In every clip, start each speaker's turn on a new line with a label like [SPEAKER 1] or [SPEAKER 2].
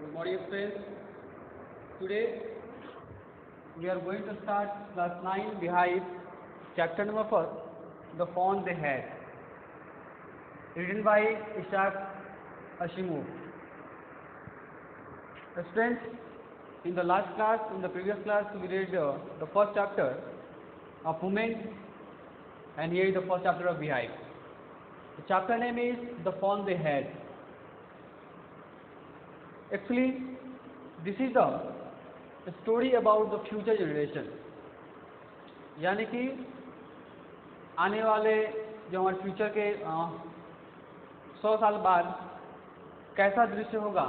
[SPEAKER 1] Good morning, friends. Today we are going to start class 9 Beehive, chapter number 1, The Fawn They Had, written by Isaac Asimov. Friends, in the previous class, we read the first chapter of Women, and here is the first chapter of Beehive. The chapter name is The Fawn They Had. Actually, this is the story about the future generation, यानी कि आने वाले जो हमारे future के 100 साल बाद कैसा दृश्य होगा,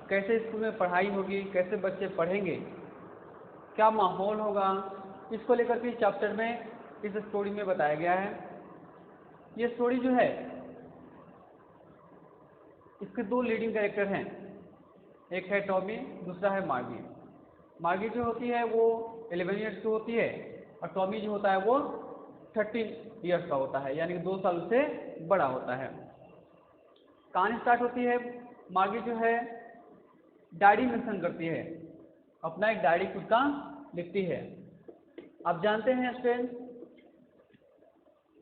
[SPEAKER 1] कैसे स्कूल में पढ़ाई होगी, कैसे बच्चे पढ़ेंगे, क्या माहौल होगा, इसको लेकर के चैप्टर में इस स्टोरी में बताया गया है। ये स्टोरी जो है, इसके दो लीडिंग कैरेक्टर हैं, एक है टॉमी, दूसरा है मार्गी। मार्गी जो होती है वो 11 ईयर्स की होती है और टॉमी जो होता है वो 13 ईयर्स का होता है, यानी कि 2 साल से बड़ा होता है। कहानी स्टार्ट होती है, मार्गी जो है डायरी मेंशन करती है, अपना एक डायरी खुद का लिखती है। आप जानते हैं स्टूडेंट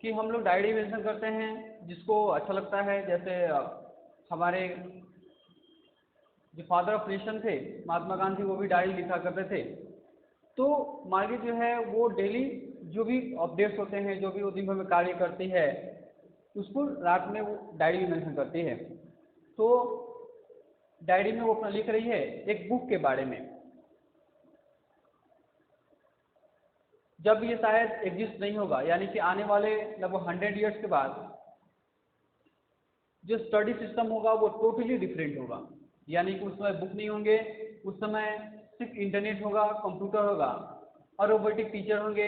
[SPEAKER 1] कि हम लोग डायरी मेंशन करते हैं जिसको अच्छा लगता है, जैसे हमारे जो फादर ऑफ नेशन थे महात्मा गांधी, वो भी डायरी लिखा करते थे। तो मार्गी जो है वो डेली जो भी अपडेट्स होते हैं, जो भी वो दिन भर में कार्य करती है, उसको रात में वो डायरी में मेंशन करती है। तो डायरी में वो अपना लिख रही है एक बुक के बारे में। जब ये शायद एग्जिस्ट नहीं होगा, यानी कि आने वाले लगभग 100 ईयर्स के बाद जो स्टडी सिस्टम होगा वो टोटली डिफरेंट होगा, यानी कि उस समय बुक नहीं होंगे, उस समय सिर्फ इंटरनेट होगा, कंप्यूटर होगा और रोबोटिक टीचर होंगे,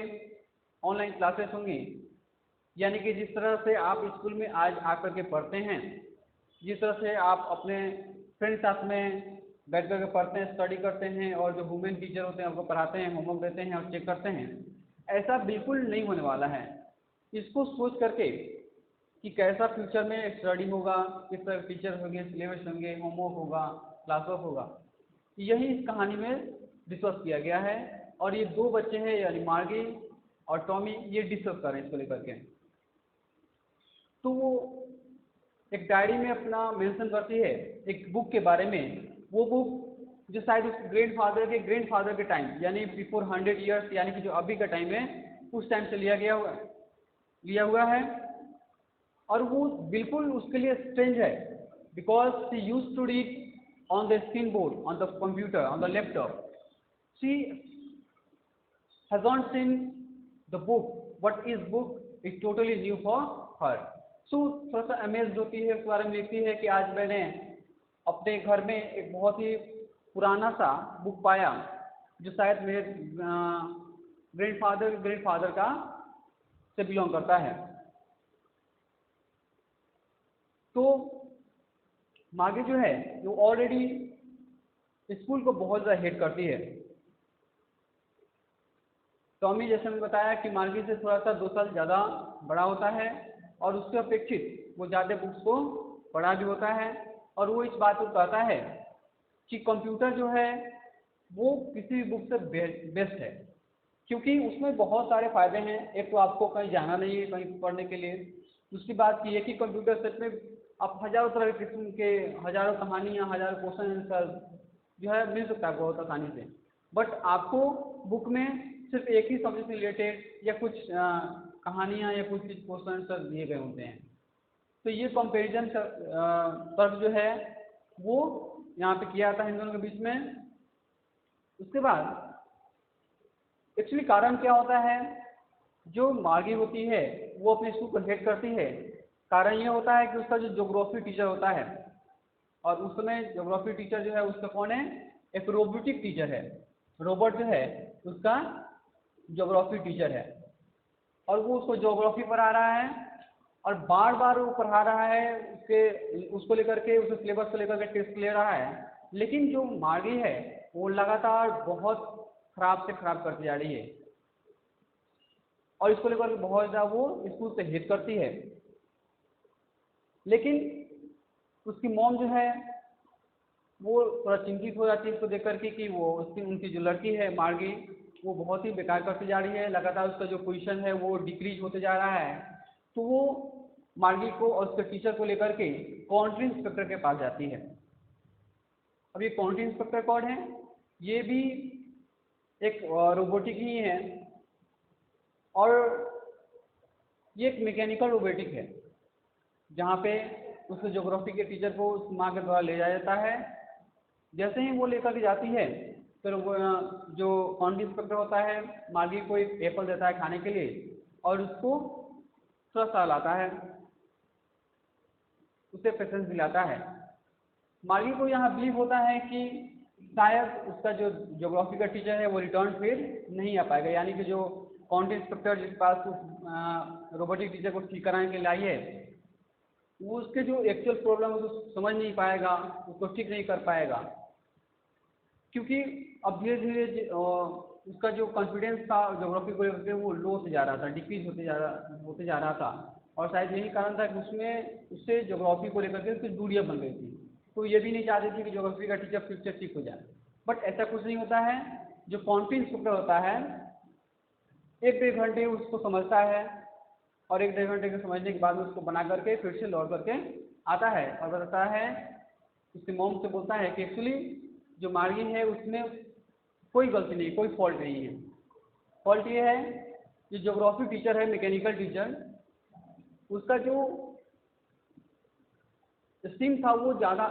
[SPEAKER 1] ऑनलाइन क्लासेस होंगी। यानी कि जिस तरह से आप स्कूल में आज आकर के पढ़ते हैं, जिस तरह से आप अपने फ्रेंड्स साथ में बैठ करके पढ़ते हैं, स्टडी करते हैं, और जो वुमेन टीचर होते हैं आपको पढ़ाते हैं, होमवर्क देते हैं और चेक करते हैं, ऐसा बिल्कुल नहीं होने वाला है। इसको सोच करके कि कैसा फ्यूचर में स्टडी होगा, किस तरह टीचर होंगे, सिलेबस होंगे, होमवर्क होगा, क्लास वर्क होगा, यही इस कहानी में डिस्कस किया गया है। और ये दो बच्चे हैं, यानी मार्गी और टॉमी, ये डिस्कस कर रहे हैं इसको लेकर के। तो वो एक डायरी में अपना मेंशन करती है एक बुक के बारे में। वो बुक जो शायद उस ग्रैंडफादर के टाइम, यानी बिफोर 100 ईयर्स, यानी कि जो अभी का टाइम है, उस टाइम से लिया हुआ है। और वो बिल्कुल उसके लिए स्ट्रेंज है, because she use to read on the screen board, on the computer, on the laptop. She has not seen the book, but इस book is totally new for her. So थोड़ा सा अमेज्ड होती है, उस बारे में लिखती है कि आज मैंने अपने घर में एक बहुत ही पुराना सा बुक पाया, जो शायद मेरे ग्रैंडफादर का से बिलोंग करता है। तो मार्गी जो है वो ऑलरेडी स्कूल को बहुत ज़्यादा हेट करती है। टॉमी, जैसे मैंने बताया कि मार्गी से थोड़ा सा 2 साल ज़्यादा बड़ा होता है और उसके अपेक्षित वो ज़्यादा बुक्स को पढ़ा भी होता है। और वो इस बात को कहता है कि कंप्यूटर जो है वो किसी भी बुक से बेस्ट है, क्योंकि उसमें बहुत सारे फायदे हैं। एक तो आपको कहीं जाना नहीं है कहीं पढ़ने के लिए। दूसरी बात ये कि कंप्यूटर सेट में आप हज़ारों तरह के किस्म के, हज़ारों कहानियाँ, हज़ारों क्वेश्चन आंसर जो है मिल सकता है बहुत आसानी से। बट आपको बुक में सिर्फ एक ही सब्जेक्ट से रिलेटेड या कुछ कहानियाँ या कुछ क्वेश्चन आंसर दिए गए होते हैं। तो ये कंपेरिजन तर्क जो है वो यहाँ पे किया जाता है इन दोनों के बीच में। उसके बाद एक्चुअली कारण क्या होता है, जो मार्गी होती है वो अपने स्कूल को हेट करती है। कारण ये होता है कि उसका जो ज्योग्राफी टीचर होता है, और उस समय ज्योग्राफी टीचर जो है उसका कौन है, एक रोबोटिक टीचर है। रोबोट जो है उसका ज्योग्राफी टीचर है, और वो उसको ज्योग्राफी पढ़ा रहा है और बार बार वो पढ़ा रहा है उसको लेकर के, उस सिलेबस को लेकर के टेस्ट ले रहा है। लेकिन जो मार्गी है वो लगातार बहुत खराब से खराब करती जा रही है और इसको लेकर बहुत ज़्यादा वो स्कूल से हेट करती है। लेकिन उसकी मॉम जो है वो थोड़ा चिंतित हो जाती है इसको देख करके कि वो उनकी जो लड़की है मार्गी, वो बहुत ही बेकार करती जा रही है, लगातार उसका जो पोजीशन है वो डिक्रीज होते जा रहा है। तो वो मार्गी को और उसके टीचर को लेकर के काउंटी इंस्पेक्टर के पास जाती है। अब ये काउंटी इंस्पेक्टर कौन है? ये भी एक रोबोटिक ही है, और ये एक मैकेनिकल रोबोटिक है, जहाँ पे उसके ज्योग्राफी के टीचर को उस माँ के द्वारा ले जाया जाता है। जैसे ही वो लेकर के जाती है, फिर वो जो काउंटी इंस्पेक्टर होता है मार्गी को एक एप्पल देता है खाने के लिए, और उसको थोड़ा सा लाता है, उसे पेशेंस दिलाता है। मार्गी को यहाँ बिलीव होता है कि शायद उसका जो ज्योग्राफी का टीचर है वो रिटर्न फिर नहीं आ पाएगा, यानी कि जो काउंटी इंस्पेक्टर जिसके पास उस रोबोटिक टीचर को ठीक कराने के लिए आई है, वो उसके जो एक्चुअल प्रॉब्लम है उसको समझ नहीं पाएगा, उसको ठीक नहीं कर पाएगा, क्योंकि अब धीरे धीरे उसका जो कॉन्फिडेंस था ज्योग्राफी को लेकर वो लो होते जा रहा था, डिक्रीज होते जा रहा था। और शायद यही कारण था कि उससे ज्योग्राफी को लेकर के कुछ दूरियां बन गई थी। तो ये भी नहीं चाहते थे कि ज्योग्राफी का टीचर फिर से ठीक हो जाए। बट ऐसा कुछ नहीं होता है। जो काउंटी इंस्पेक्टर होता है 1-1.5 घंटे उसको समझता है, और 1-1.5 घंटे के समझने के बाद में उसको बना करके फिर से लौट करके आता है और बताता है, उसके मॉम से बोलता है कि एक्चुअली जो मार्गी है उसमें कोई गलती नहीं, कोई फॉल्ट नहीं है। फॉल्ट ये है कि ज्योग्राफी टीचर है, मैकेनिकल टीचर, उसका जो स्ट्रीम था वो ज़्यादा,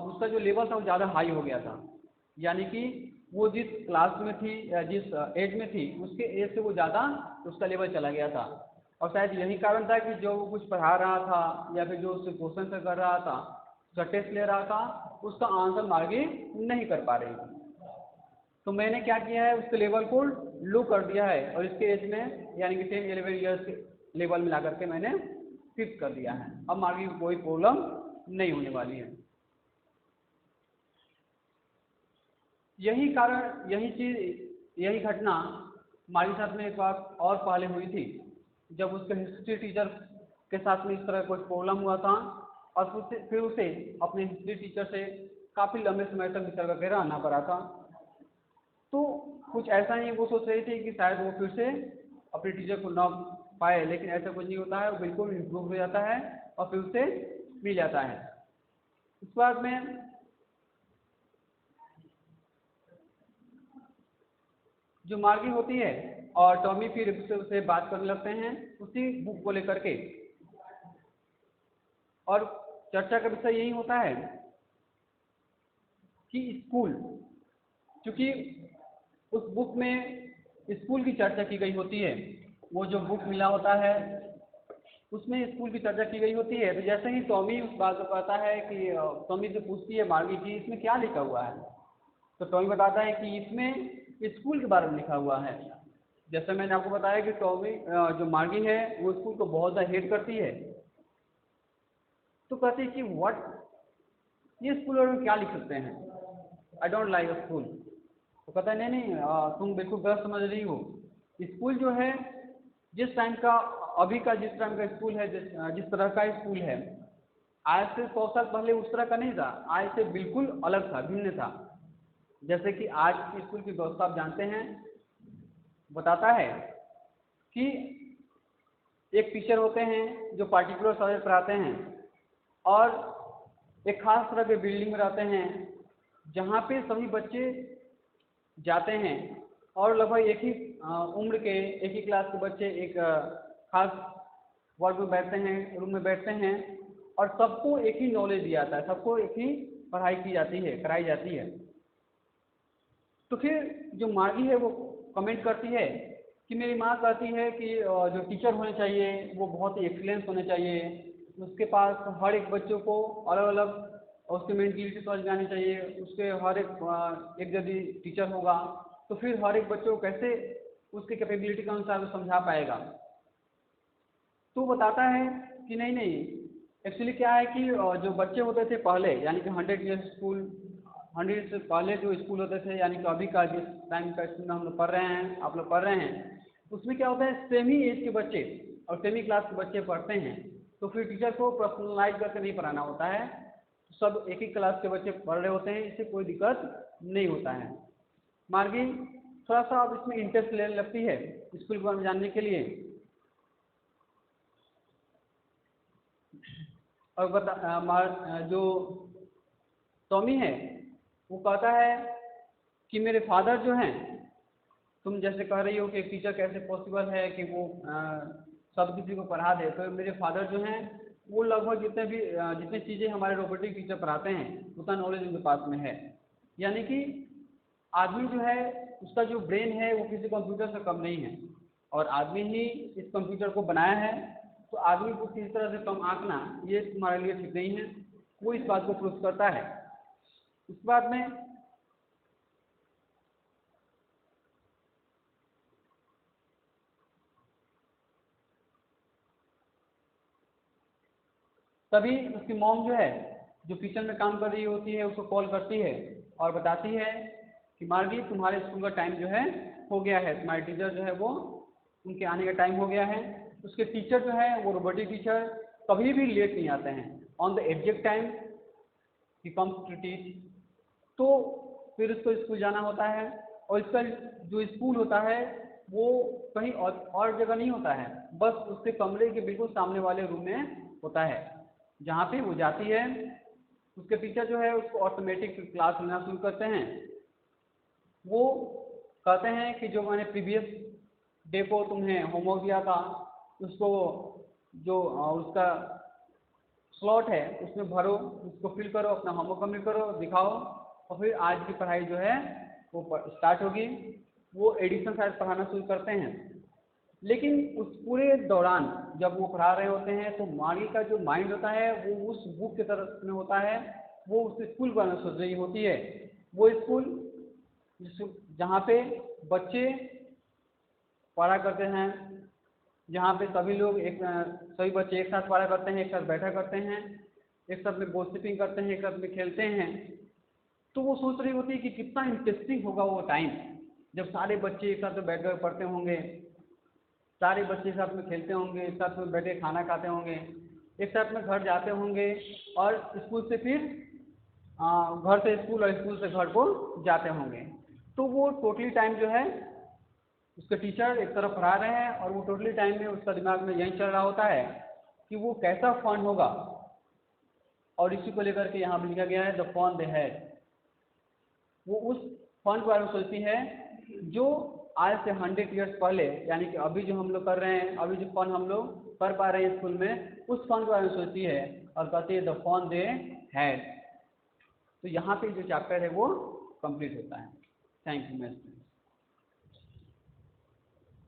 [SPEAKER 1] उसका जो लेवल था वो ज़्यादा हाई हो गया था, यानी कि वो जिस क्लास में थी या जिस एज में थी उसके एज से वो ज़्यादा उसका लेवल चला गया था। और शायद यही कारण था कि जो वो कुछ पढ़ा रहा था या फिर जो उससे क्वेश्चन कर रहा था, उसका टेस्ट ले रहा था, उसका आंसर मार्गी नहीं कर पा रही थी। तो मैंने क्या किया है, उसके लेवल को लो कर दिया है और इसके एज में यानी कि 10-11 ईयर्स के लेवल में ला करके मैंने फिक्स कर दिया है। अब मार्गी को कोई प्रॉब्लम नहीं होने वाली है। यही कारण, यही चीज़, यही घटना हमारे साथ में एक बार और पहले हुई थी, जब उसके हिस्ट्री टीचर के साथ में इस तरह कोई प्रॉब्लम हुआ था, और फिर उसे अपने हिस्ट्री टीचर से काफ़ी लंबे समय तक विचार करके रहना पड़ा था। तो कुछ ऐसा ही वो सोच रही थी कि शायद वो फिर से अपने टीचर को ना पाए, लेकिन ऐसा कुछ नहीं होता है, वो बिल्कुल इम्प्रूव हो जाता है और फिर उसे मिल जाता है। इस बात में जो मार्गी होती है और टॉमी फिर से उसे बात करने लगते हैं उसी बुक को लेकर के, और चर्चा का विषय यही होता है कि स्कूल, क्योंकि उस बुक में स्कूल की चर्चा की गई होती है, वो जो बुक मिला होता है उसमें स्कूल की चर्चा की गई होती है। तो जैसे ही टॉमी उस बात को कहता है कि टॉमी से पूछती है मार्गी की इसमें क्या लिखा हुआ है, तो टॉमी बताता है कि इसमें स्कूल के बारे में लिखा हुआ है। जैसे मैंने आपको बताया कि टॉमी जो मार्गी है वो स्कूल को बहुत ज़्यादा हेट करती है, तो कहती है कि व्हाट, ये स्कूल में क्या लिख सकते हैं, I don't like a school. तो कहता है नहीं नहीं, तुम बिल्कुल गलत समझ रही हो। स्कूल जो है जिस टाइम का, अभी का जिस टाइम का स्कूल है, जिस तरह का स्कूल है, आज से 100 साल पहले उस तरह का नहीं था, आज से बिल्कुल अलग था, भिन्न था। जैसे कि आज की स्कूल की व्यवस्था आप जानते हैं, बताता है कि एक टीचर होते हैं जो पार्टिकुलर सब्जेक्ट पढ़ाते हैं, और एक खास तरह के बिल्डिंग में रहते हैं जहाँ पे सभी बच्चे जाते हैं, और लगभग एक ही उम्र के, एक ही क्लास के बच्चे एक खास वार्ड में बैठते हैं, रूम में बैठते हैं, और सबको एक ही नॉलेज दिया जाता है, सबको एक ही पढ़ाई की जाती है, कराई जाती है। तो फिर जो मार्गी है वो कमेंट करती है कि मेरी माँ कहती है कि जो टीचर होने चाहिए वो बहुत ही एक्सीलेंस होने चाहिए, उसके पास हर एक बच्चों को अलग अलग उसकी मेंटलिटी समझ में आनी चाहिए, उसके हर एक यदि टीचर होगा तो फिर हर एक बच्चों को कैसे उसकी कैपेबिलिटी के अनुसार वो समझा पाएगा। तो बताता है कि नहीं नहीं, एक्चुअली क्या है कि जो बच्चे होते थे पहले, यानी कि 100 ईयर्स स्कूल, 100 से पहले जो स्कूल होते थे, यानी कि अभी का जिस टाइम का स्कूल में हम लोग पढ़ रहे हैं, आप लोग पढ़ रहे हैं, उसमें क्या होता है सेमी एज के बच्चे और सेमी क्लास के बच्चे पढ़ते हैं। तो फिर टीचर को पर्सनलाइज करके नहीं पढ़ाना होता है, सब एक ही क्लास के बच्चे पढ़ रहे होते हैं, इससे कोई दिक्कत नहीं होता है। मार्गी थोड़ा सा अब इसमें इंटरेस्ट लेने लगती है स्कूल के बारे में जानने के लिए। और जो टॉमी है वो कहता है कि मेरे फादर जो हैं, तुम जैसे कह रही हो कि टीचर कैसे पॉसिबल है कि वो सब किसी को पढ़ा दे, तो मेरे फादर जो हैं वो लगभग जितनी चीज़ें हमारे रोबोटिक टीचर पढ़ाते हैं उतना नॉलेज उनके पास में है। यानी कि आदमी जो है उसका जो ब्रेन है वो किसी कंप्यूटर से कम नहीं है, और आदमी ही इस कंप्यूटर को बनाया है, तो आदमी को किसी तरह से कम आंकना ये तुम्हारे लिए ठीक नहीं है। वो इस बात को प्रूव करता है। इस बात में तभी उसकी मॉम जो है जो किचन में काम कर रही होती है उसको कॉल करती है और बताती है कि मार्गी तुम्हारे स्कूल का टाइम जो है हो गया है, तुम्हारे टीचर जो है वो उनके आने का टाइम हो गया है। उसके टीचर जो है वो रोबोटिक टीचर कभी भी लेट नहीं आते हैं, ऑन द एग्जैक्ट टाइम ही कम्स टू टीच। तो फिर उसको स्कूल जाना होता है, और इसका जो स्कूल होता है वो कहीं और जगह नहीं होता है, बस उसके कमरे के बिल्कुल सामने वाले रूम में होता है, जहाँ पे वो जाती है। उसके टीचर जो है उसको ऑटोमेटिक क्लास लेना शुरू करते हैं। वो कहते हैं कि जो मैंने प्रीवियस डे को तुम्हें होमवर्क दिया था उसको जो उसका स्लॉट है उसमें भरो, उसको फिल करो, अपना होमवर्क कंप्लीट करो, दिखाओ, और फिर आज की पढ़ाई जो है वो स्टार्ट होगी। वो एडिशन शायद पढ़ाना शुरू करते हैं। लेकिन उस पूरे दौरान जब वो पढ़ा रहे होते हैं तो मार्गी का जो माइंड होता है वो उस बुक की तरफ में होता है, वो उस स्कूल के बारे में सोच रही होती है। वो स्कूल जहाँ पे बच्चे पढ़ा करते हैं, जहाँ पे सभी बच्चे एक साथ पढ़ा करते हैं, एक साथ बैठा करते हैं, एक साथ में गॉसिपिंग करते हैं, एक साथ में खेलते हैं। तो वो सोच रही होती है कि कितना इंटरेस्टिंग होगा वो टाइम जब सारे बच्चे एक साथ में बैठ कर पढ़ते होंगे, सारे बच्चे एक साथ में खेलते होंगे, एक साथ में बैठ के खाना खाते होंगे, एक साथ में घर जाते होंगे, और स्कूल से फिर घर से स्कूल और स्कूल से घर को जाते होंगे। तो वो टोटली टाइम जो है उसके टीचर एक तरफ पढ़ा रहे हैं, और वो टोटली टाइम में उसका दिमाग में यही चल रहा होता है कि वो कैसा फन होगा। और इसी को लेकर के यहाँ पर लिखा गया है द फन दे हैड। वो उस फन के बारे में सोचती है जो आज से 100 ईयर्स पहले, यानी कि अभी जो हम लोग कर रहे हैं, अभी जो फन हम लोग कर पा रहे हैं स्कूल में, उस फन के बारे में सोचती है और कहती है द फन दे हैड। तो यहाँ पे जो चैप्टर है वो कंप्लीट होता है। Thank you my students.